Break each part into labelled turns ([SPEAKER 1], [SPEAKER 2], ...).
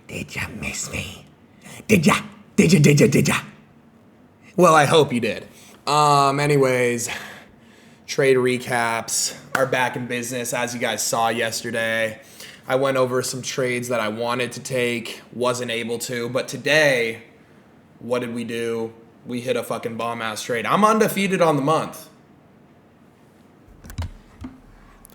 [SPEAKER 1] Did ya miss me? Did ya? Did ya? Well, I hope you did. Anyways, trade recaps are back in business, as you guys saw yesterday. I went over some trades that I wanted to take, wasn't able to, but today, what did we do? We hit a fucking bomb-ass trade. I'm undefeated on the month.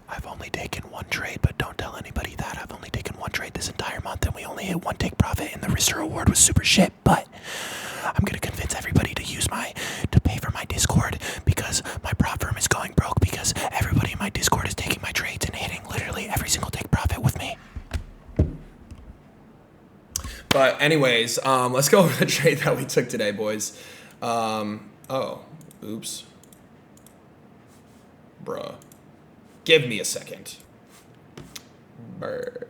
[SPEAKER 2] I've only taken one trade, but don't tell anybody that. I've only taken one trade this entire month, and we only hit one take profit, and the risk to reward was super shit. But I'm gonna convince everybody to pay for my Discord, because my prop firm is going broke, because everybody in my Discord is taking my trades and hitting literally every single take profit with me.
[SPEAKER 1] But anyways, let's go over the trade that we took today, boys. Oops. Bruh. Give me a second. Brr.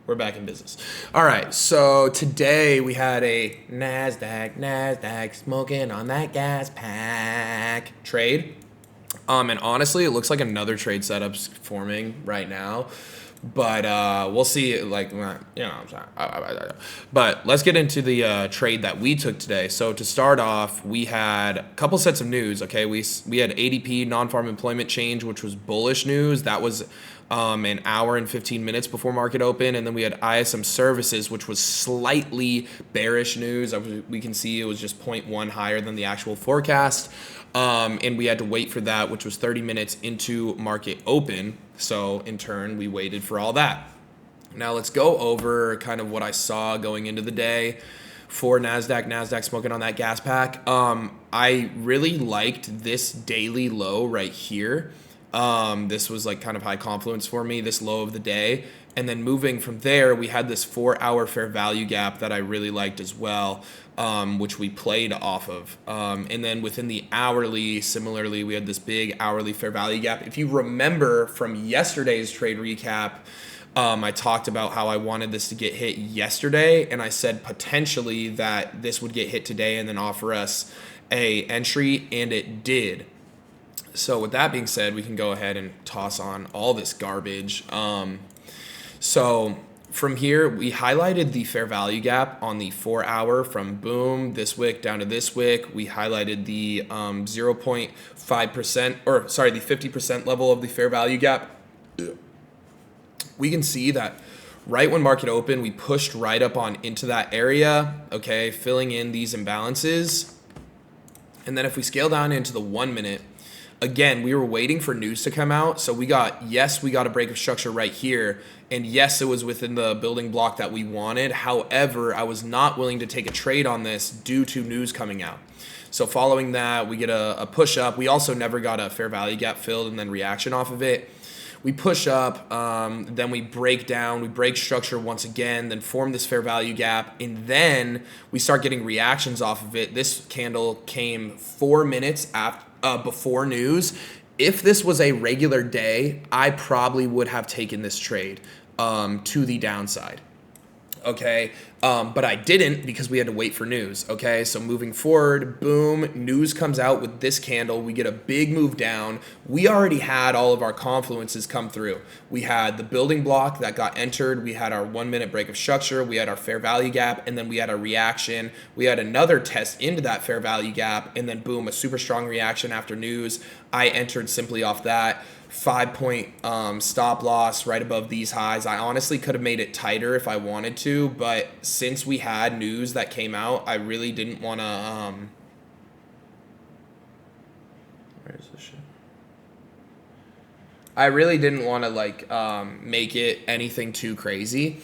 [SPEAKER 1] We're back in business. All right, so today we had a NASDAQ smoking on that gas pack trade. And honestly, it looks like another trade setup's forming right now. But we'll see, like, you know, but let's get into the trade that we took today. So to start off, we had a couple sets of news. Okay, we had ADP non-farm employment change, which was bullish news. That was an hour and 15 minutes before market open, and then we had ISM services, which was slightly bearish news. We can see it was just 0.1 higher than the actual forecast. And we had to wait for that, which was 30 minutes into market open. So in turn, we waited for all that. Now let's go over kind of what I saw going into the day for NASDAQ smoking on that gas pack. I really liked this daily low right here. This was like kind of high confluence for me, this low of the day. And then moving from there, we had this 4-hour fair value gap that I really liked as well, which we played off of. And then within the hourly, similarly, we had this big hourly fair value gap. If you remember from yesterday's trade recap, I talked about how I wanted this to get hit yesterday, and I said potentially that this would get hit today and then offer us a entry, and it did. So with that being said, we can go ahead and toss on all this garbage. So from here, we highlighted the fair value gap on the 4-hour from boom, this wick down to this wick. We highlighted the 0.5%, or sorry, the 50% level of the fair value gap. We can see that right when market opened, we pushed right up on into that area, okay, filling in these imbalances. And then if we scale down into the 1 minute, again, we were waiting for news to come out. So we got a break of structure right here. And yes, it was within the building block that we wanted. However, I was not willing to take a trade on this due to news coming out. So following that, we get a push up. We also never got a fair value gap filled and then reaction off of it. We push up, then we break down, we break structure once again, then form this fair value gap, and then we start getting reactions off of it. This candle came 4 minutes before news. If this was a regular day, I probably would have taken this trade to the downside. Okay, but I didn't because we had to wait for news. Okay, so moving forward, boom, news comes out with this candle. We get a big move down. We already had all of our confluences come through. We had the building block that got entered. We had our 1 minute break of structure. We had our fair value gap, and then we had a reaction. We had another test into that fair value gap, and then boom, a super strong reaction after news. I entered simply off that. 5-point stop loss right above these highs. I honestly could have made it tighter if I wanted to, but since we had news that came out, I really didn't want to where is this shit? I really didn't want to make it anything too crazy.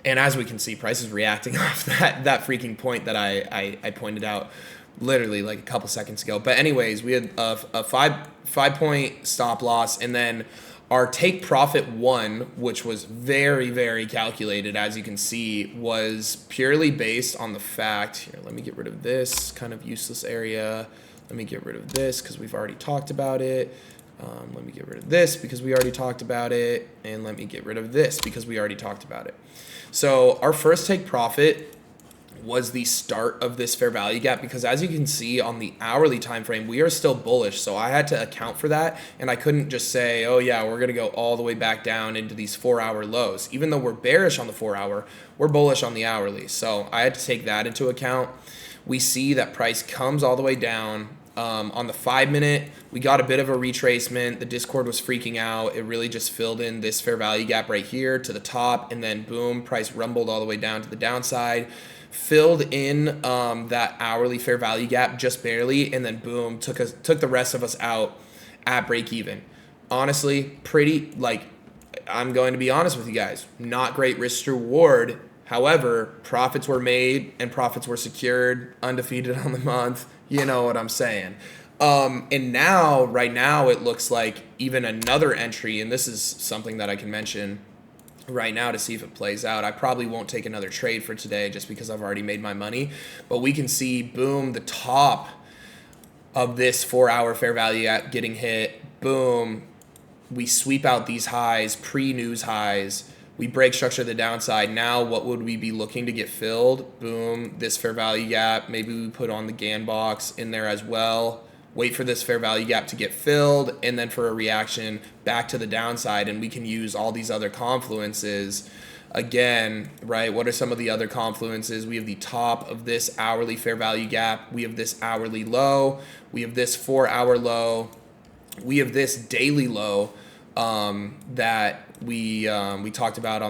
[SPEAKER 1] And as we can see, price is reacting off that freaking point that I pointed out literally like a couple seconds ago. But anyways, we had a 5-point stop loss, and then our take profit one, which was very, very calculated, as you can see, was purely based on the fact, here, let me get rid of this kind of useless area. Let me get rid of this because we've already talked about it. Let me get rid of this because we already talked about it. And let me get rid of this because we already talked about it. So our first take profit was the start of this fair value gap, because as you can see on the hourly time frame, we are still bullish. So I had to account for that, and I couldn't just say, oh yeah, we're going to go all the way back down into these 4-hour lows. Even though we're bearish on the 4-hour, we're bullish on the hourly. So I had to take that into account. We see that price comes all the way down. On the 5-minute, we got a bit of a retracement. The Discord was freaking out. It really just filled in this fair value gap right here to the top, and then boom, price rumbled all the way down to the downside, filled in that hourly fair value gap just barely, and then boom, took the rest of us out at break even. Honestly, pretty, like, I'm going to be honest with you guys, not great risk to reward. However, profits were made and profits were secured, undefeated on the month. You know what I'm saying? And now, right now, it looks like even another entry, and this is something that I can mention right now to see if it plays out. I probably won't take another trade for today just because I've already made my money. But we can see, boom, the top of this 4-hour fair value gap getting hit. Boom. We sweep out these highs, pre-news highs. We break structure the downside. Now, what would we be looking to get filled? Boom, this fair value gap. Maybe we put on the GAN box in there as well. Wait for this fair value gap to get filled, and then for a reaction back to the downside. And we can use all these other confluences again, right? What are some of the other confluences? We have the top of this hourly fair value gap. We have this hourly low. We have this 4-hour low. We have this daily low that we talked about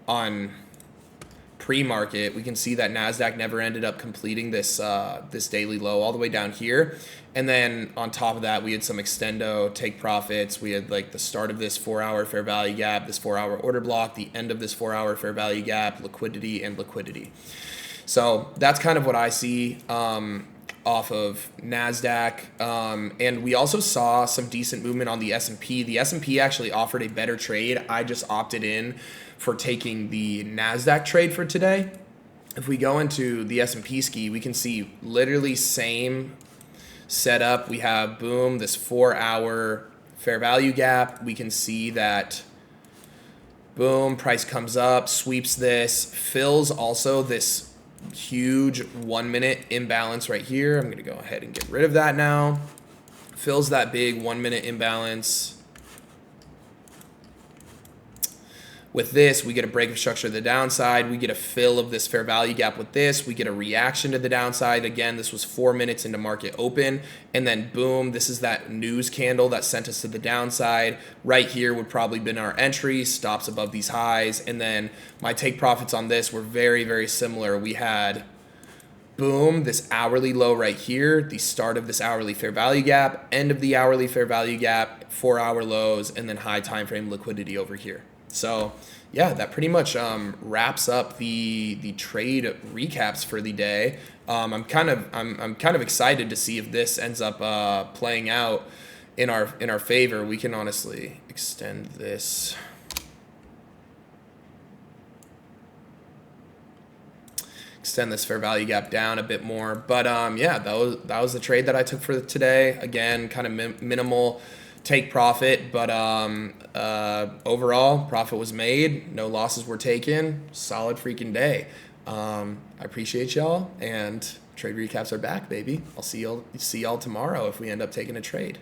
[SPEAKER 1] on pre-market. We can see that Nasdaq never ended up completing this this daily low all the way down here, and then on top of that we had some extendo take profits. We had like the start of this 4-hour fair value gap, this 4-hour order block, the end of this 4-hour fair value gap, liquidity and liquidity. So that's kind of what I see off of Nasdaq, and we also saw some decent movement on the S&P. The S&P actually offered a better trade. I just opted in for taking the Nasdaq trade for today. If we go into the S&P ski, we can see literally same setup. We have boom, this 4-hour fair value gap. We can see that boom, price comes up, sweeps this, fills also this huge 1-minute imbalance right here. I'm going to go ahead and get rid of that now. Fills that big 1-minute imbalance. With this, we get a break of structure to the downside. We get a fill of this fair value gap with this. We get a reaction to the downside. Again, this was 4 minutes into market open. And then boom, this is that news candle that sent us to the downside. Right here would probably been our entry, stops above these highs. And then my take profits on this were very, very similar. We had boom, this hourly low right here, the start of this hourly fair value gap, end of the hourly fair value gap, 4-hour lows, and then high time frame liquidity over here. So yeah, that pretty much wraps up the trade recaps for the day. I'm kind of excited to see if this ends up playing out in our favor. We can honestly extend this. Extend this fair value gap down a bit more. But yeah, that was the trade that I took for today. Again, kind of minimal take profit, but overall profit was made, no losses were taken. Solid freaking day. I appreciate y'all, and trade recaps are back, baby. I'll see y'all tomorrow if we end up taking a trade.